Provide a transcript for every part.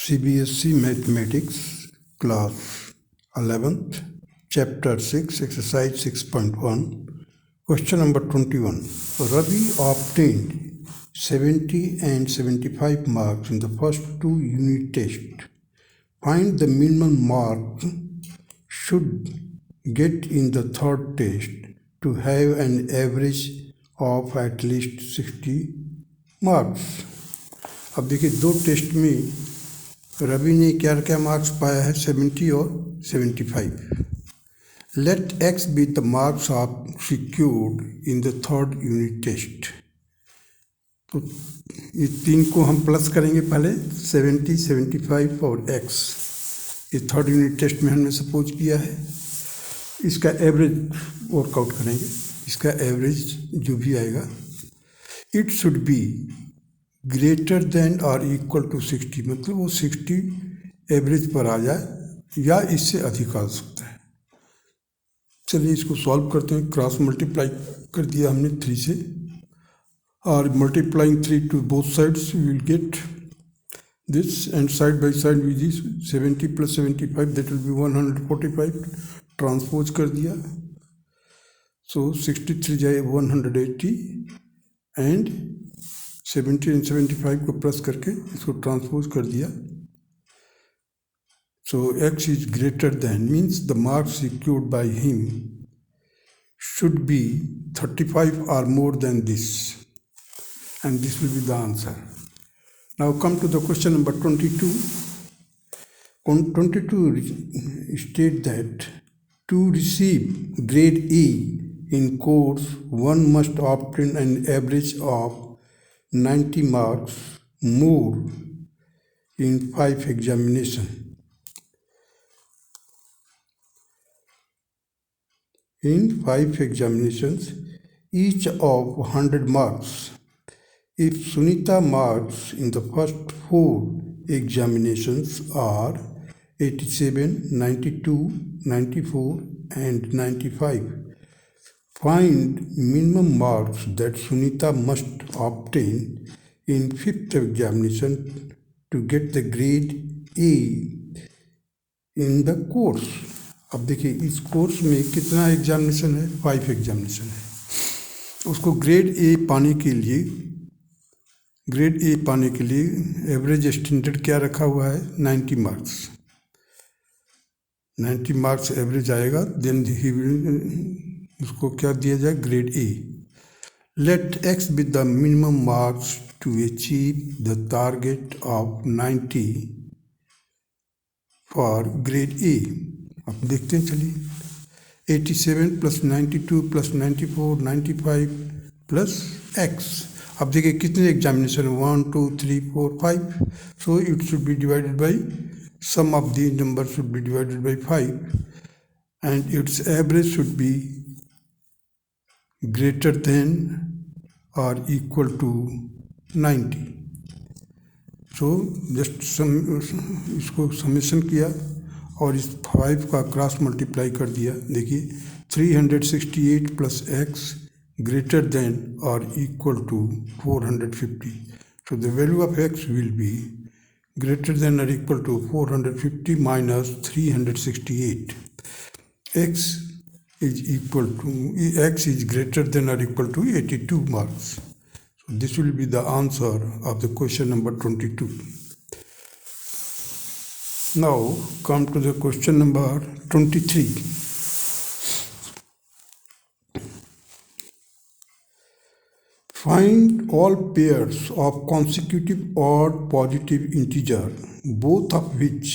CBSE Mathematics Class 11th Chapter 6 Exercise 6.1 Question number 21. Ravi obtained 70 and 75 marks in the first two unit tests. Find the minimum mark should get in the third test to have an average of at least 60 marks. अब देखिए दो test में रवि ने क्या क्या marks पाया है 70 और 75. Let x be the marks of secured in the third unit test. तो ये तीन को हम प्लस करेंगे पहले 70, 75 और x. ये थर्ड यूनिट टेस्ट में हमने सपोज किया है. इसका एवरेज वर्कआउट करेंगे. इसका एवरेज जो भी आएगा it should be greater then और इक्वल टू 60, मतलब वो 60 एवरेज पर आ जाए या इससे अधिक आ सकता है. चलिए इसको सॉल्व करते हैं. क्रॉस मल्टीप्लाई कर दिया हमने 3 से और multiplying 3 to both sides we will get this and side by side with this 70 plus 75 that will be 145. Transpose कर दिया. सो 63 जाए 180 एंड 70 एंड 75 को प्लस करके इसको ट्रांसपोज कर दिया. So x is greater than means the marks secured by him should be 35 और more than this and this will be the answer. Now come to the question number 22. 22 state that to receive grade E in course one must obtain an average of 90 marks more in 5 examinations. In 5 examinations, each of 100 marks. If Sunita marks in the first 4 examinations are 87, 92, 94 and 95, find minimum marks that Sunita must obtain in 5th examination to get the grade A in the course. अब देखिए इस course में कितना examination है 5 examination है. उसको grade A पाने के लिए एवरेज स्टैंडर्ड क्या रखा हुआ है 90 मार्क्स. 90 मार्क्स एवरेज आएगा देन ही विल उसको क्या दिया जाए grade A. Let x be the minimum marks to achieve the target of 90 for grade A. अब देखते हैं चलिए 87 प्लस 92 प्लस 94 95 प्लस एक्स. अब देखिए कितने examination 1 2 3 4 5. So it should be divided by sum of the number should be divided by 5 and its average should be greater than or equal to 90. So just इसको समेशन किया और इस 5 का cross multiply कर दिया. देखिए 368 प्लस एक्स ग्रेटर देन और equal to 450. So the value of x will be greater than or equal to 450 minus 368. x is greater than or equal to 82 marks. So this will be the answer of the question number 22. Now come to the question number 23. Find all pairs of consecutive odd positive integer, both of which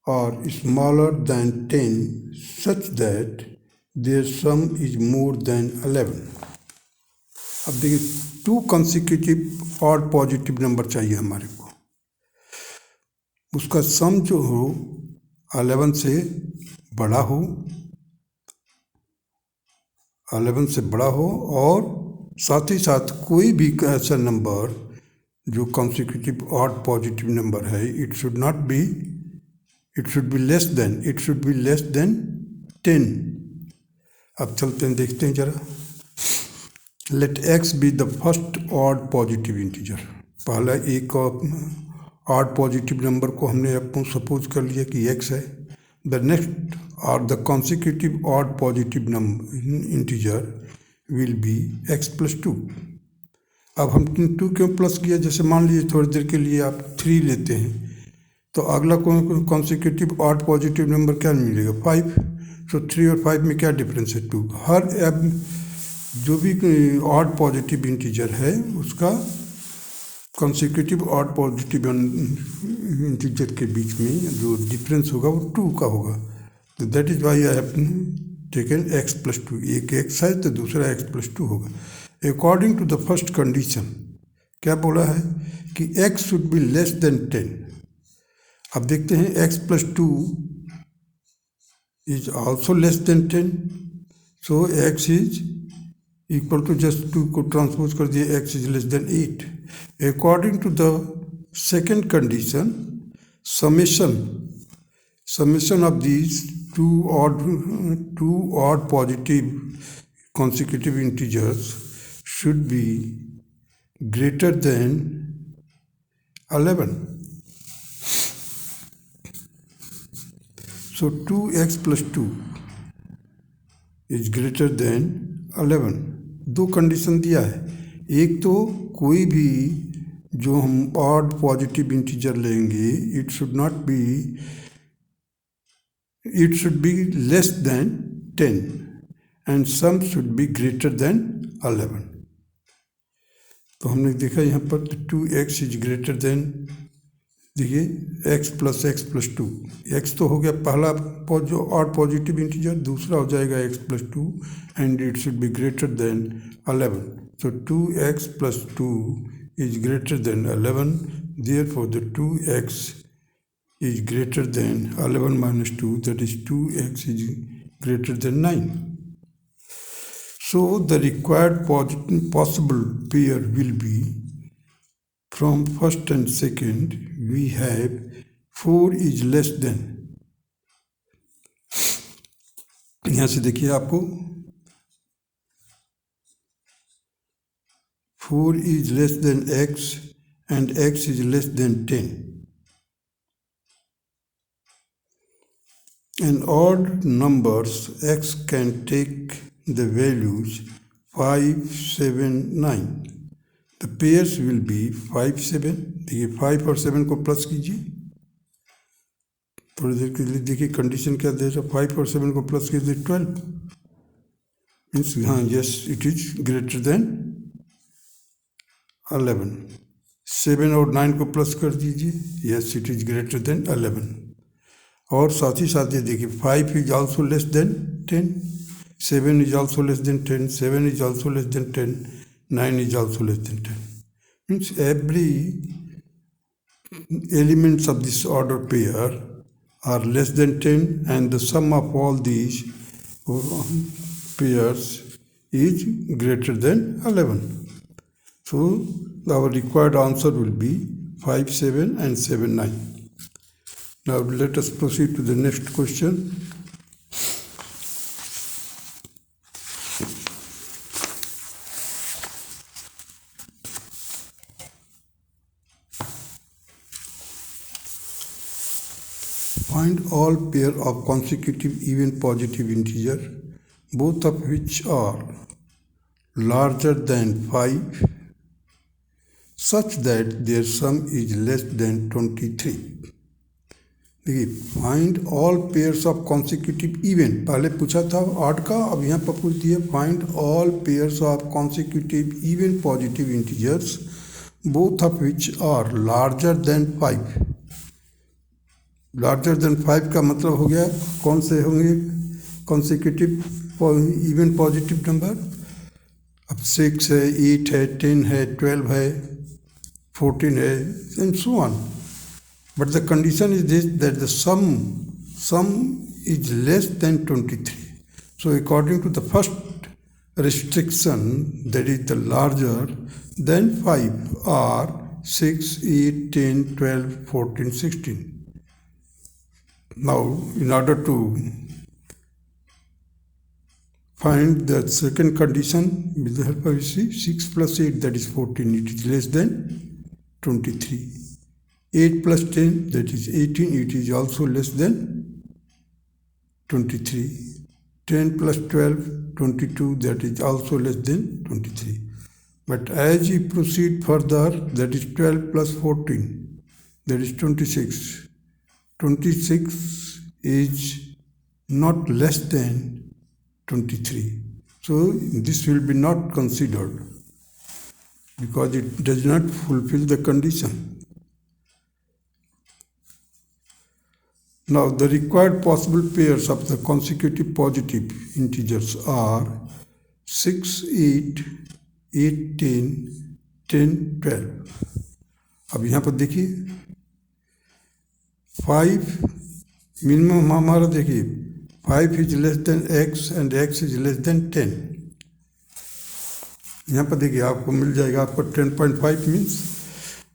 are smaller than 10 such that their sum is more than 11. अब देखिए 2 consecutive odd positive number चाहिए हमारे को. उसका सम जो हो 11 से बड़ा हो और साथ ही साथ कोई भी ऐसा नंबर जो consecutive odd positive नंबर है it should be less than 10. अब चलते हैं देखते हैं जरा. Let x be the first odd positive integer. पहला एक ऑड पॉजिटिव नंबर को हमने अपन सपोज कर लिया कि x है. द नेक्स्ट और the consecutive odd positive number integer will be x plus 2. अब हम 2 क्यों प्लस किया, जैसे मान लीजिए थोड़ी देर के लिए आप 3 लेते हैं तो अगला कॉन्सिक्यूटिव ऑड पॉजिटिव नंबर क्या मिलेगा 5. सो 3 और 5 में क्या डिफरेंस है 2. हर अब जो भी ऑड पॉजिटिव इंटीजर है उसका कॉन्सिक्यूटिव ऑड पॉजिटिव इंटीजर के बीच में जो डिफरेंस होगा वो 2 का होगा. तो that is why I have taken x plus 2. एक x है तो दूसरा x प्लस 2 होगा. According to the first condition क्या बोला है कि x should be less than 10. अब देखते हैं x plus 2 is also less than 10. So x is equal to just 2 को ट्रांसपोज कर दिए x is less than 8. According to the second condition summation of these two odd positive consecutive integers should be greater than 11. So 2x plus 2 is greater than 11. दो condition दिया है. एक तो कोई भी जो हम ऑड पॉजिटिव इंटीजर लेंगे it should be less than 10 and sum should be greater than 11. तो हमने देखा यहाँ पर 2x इज ग्रेटर देन, देखिए x प्लस 2. x तो हो गया पहला जो ऑड पॉजिटिव इंटीजर, दूसरा हो जाएगा x plus 2 and it should be greater than 11. So 2x plus 2 is greater than 11. Therefore, the 2x is greater than 11 minus 2. That is 2x is greater than 9. So the required possible pair will be from first and second. We have 4 is less than. यहाँ से देखिए आपको 4 is less than x and x is less than 10. In odd numbers, x can take the values 5, 7, 9. The pairs will be 5, 7. देखिए 5 और 7 को plus कीजिए. थोड़ी देर के लिए देखिए कंडीशन क्या दे रहा है. 5 और 7 को प्लस कीजिए 12. मीन्स हाँ yes it is greater than 11. 7 और 9 को प्लस कर दीजिए. Yes it is greater than 11. और साथ ही साथ ये देखिए 5 is also less than 10. 7 is also less than 10. 7 is also less than 10. 9 is also less than 10. Means every elements of this order pair are less than 10 and the sum of all these pairs is greater than 11. So our required answer will be 5, 7 and 7, 9. Now let us proceed to the next question. Find all pair of consecutive even positive integer, both of which are larger than 5, such that their sum is less than 23. देखिए find all pairs of consecutive even, पहले पूछा था odd का, अब यहाँ पर पूछ दिया find all pairs of consecutive even positive integers both of which are larger than 5. Larger than 5 का मतलब हो गया कौन से होंगे कॉन्सिक्यूटिव इवन पॉजिटिव नंबर. अब 6 है, 8 है, 10 है, 12 है, 14 है and so on. But the condition is this, that the sum is less than 23. So according to the first restriction, that is the larger than 5 are 6, 8, 10, 12, 14, 16. Now in order to find the second condition with the help of 6 plus 8, that is 14, it is less than 23. 8 plus 10, that is 18, it is also less than 23. 10 plus 12, 22, that is also less than 23. But as you proceed further, that is 12 plus 14, that is 26. 26 is not less than 23. So this will be not considered because it does not fulfill the condition. Now the required possible pairs of the consecutive positive integers are 6, 8, 8, 10, 10, 12. अब यहाँ पर देखिए 5 minimum हमारा देखिए 5 is less than x and x is less than 10. यहाँ पर देखिए आपको मिल जाएगा आपको 10.5 means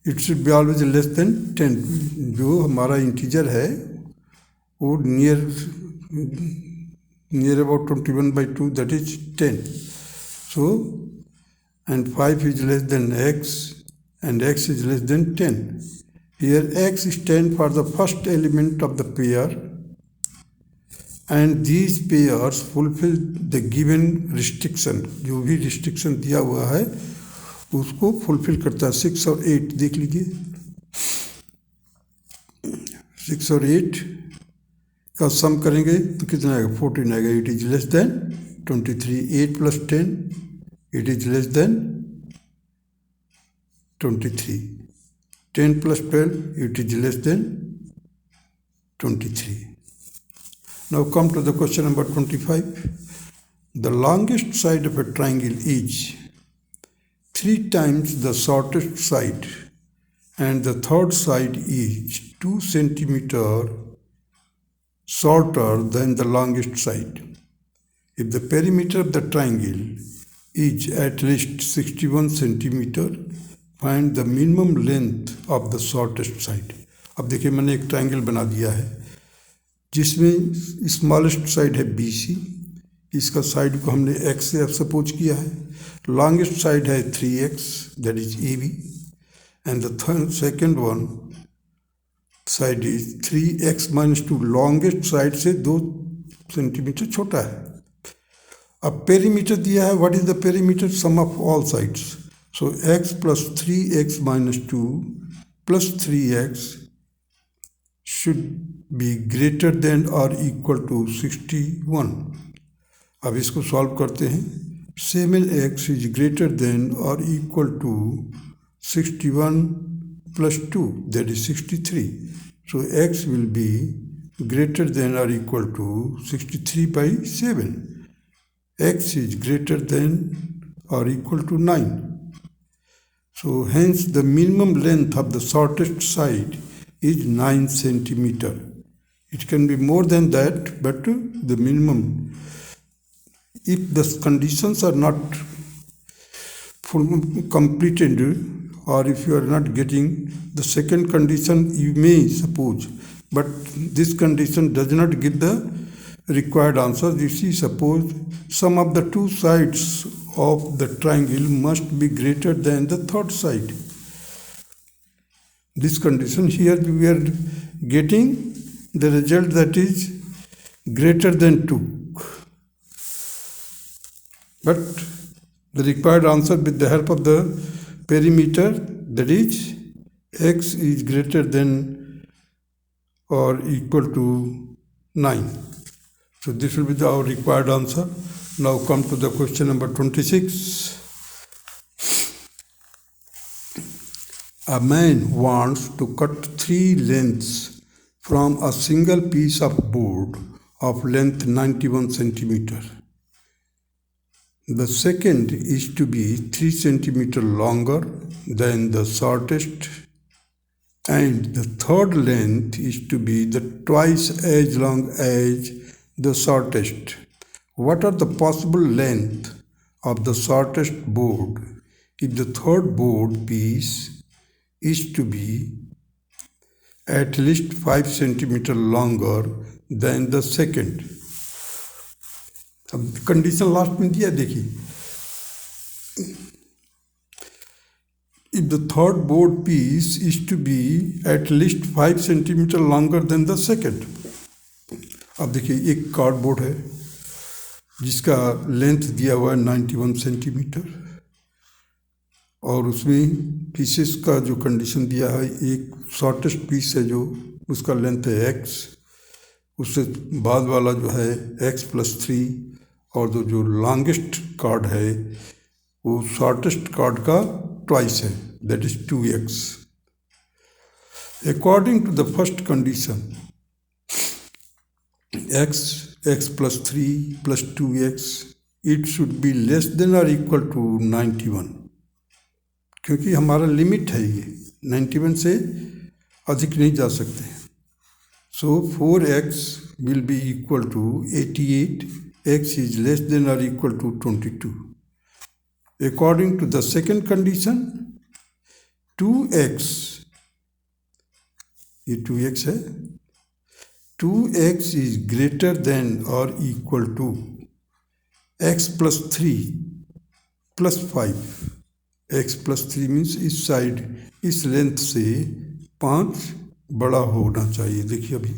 it should be always less than 10. जो हमारा इंटीजर है वो near about 21/2, that is 10. So and 5 is less than x and x is less than 10. Here x stands for the first element of the pair and these pairs fulfill the given restriction. जो भी restriction दिया हुआ है उसको fulfill करता है. 6 और 8 देख लीजिए. 6 और 8 का सम करेंगे तो कितना आएगा 14 आएगा. It is less then 23. 8 plus 10, it is less than 23. 10 plus 12, it is less than 23. Now come to the question number 25. The longest side of a triangle is 3 times the shortest side and the third side is 2 centimeters shorter than the longest side. If the perimeter of the triangle is at least 61 centimeters, find the minimum length of the shortest side. अब देखिए मैंने एक triangle बना दिया है जिसमें smallest side है BC. इसका साइड को हमने x से सपोज किया है. लॉन्गेस्ट साइड है 3x, that is AB, and the second one side is 3x - 2. Longest side से 2 सेंटीमीटर छोटा है. अब पेरीमीटर दिया है. What is the perimeter? Sum of all sides. So x plus 3x - 2 plus 3x should be greater than or equal to 61. अब इसको solve करते हैं. 7x is greater than or equal to 61 plus 2, that is 63. So x will be greater than or equal to 63/7. X is greater than or equal to 9. So hence the minimum length of the shortest side is 9 centimeter. It can be more than that, but the minimum, if the conditions are not completed, or if you are not getting the second condition, you may suppose, but this condition does not give the required answer. You see, suppose sum of the two sides of the triangle must be greater than the third side. This condition here we are getting the result that is greater than 2. But the required answer with the help of the perimeter, that is x is greater than or equal to 9. So this will be our required answer. Now come to the question number 26. A man wants to cut 3 lengths from a single piece of board of length 91 centimeter. The second is to be 3 centimeters longer than the shortest, and the third length is to be twice as long as the shortest. What are the possible length of the shortest board if the third board piece is to be at least 5 centimeters longer than the second? अब condition last में दिया. देखिए if the third board piece is to be at least 5 centimeter longer than the second. अब देखिए एक cardboard है जिसका length दिया हुआ है 91 सेंटीमीटर और उसमें पीसेस का जो कंडीशन दिया है, एक शॉर्टेस्ट पीस है जो उसका लेंथ है x, उससे बाद वाला जो है x+3 और जो लॉन्गेस्ट कार्ड है वो शॉर्टेस्ट कार्ड का ट्वाइस है, that is 2x. According to the first condition, x+3 plus 2x, it should be less than or equal to 91, क्योंकि हमारा लिमिट है ये 91 से अधिक नहीं जा सकते. So 4x will be equal to 88, x is less than or equal to 22. According to the second condition, 2x, ये 2x है, 2x is greater than or equal to x+3 plus 5. x+3 means इस side इस length से 5 बड़ा होना चाहिए. देखिए अभी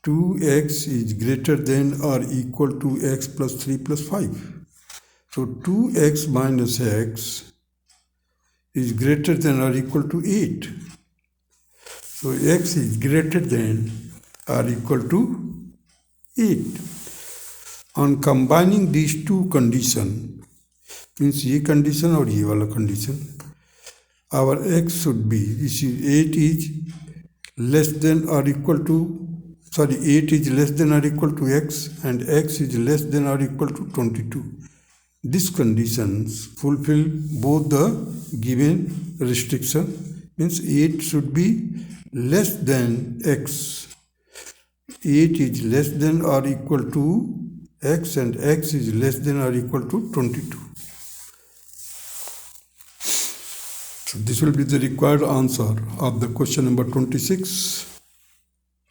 2x is greater than or equal to x+3 plus 5. So 2x minus x is greater than or equal to 8. So x is greater than or equal to 8. On combining these two conditions, means ये condition और ये वाला condition, our x should be, this is 8 is less than or equal to, 8 is less than or equal to x and x is less than or equal to 22. These conditions fulfill both the given restriction, means 8 should be less than x. 8 is less than or equal to x and x is less than or equal to 22. So this will be the required answer of the question number 26.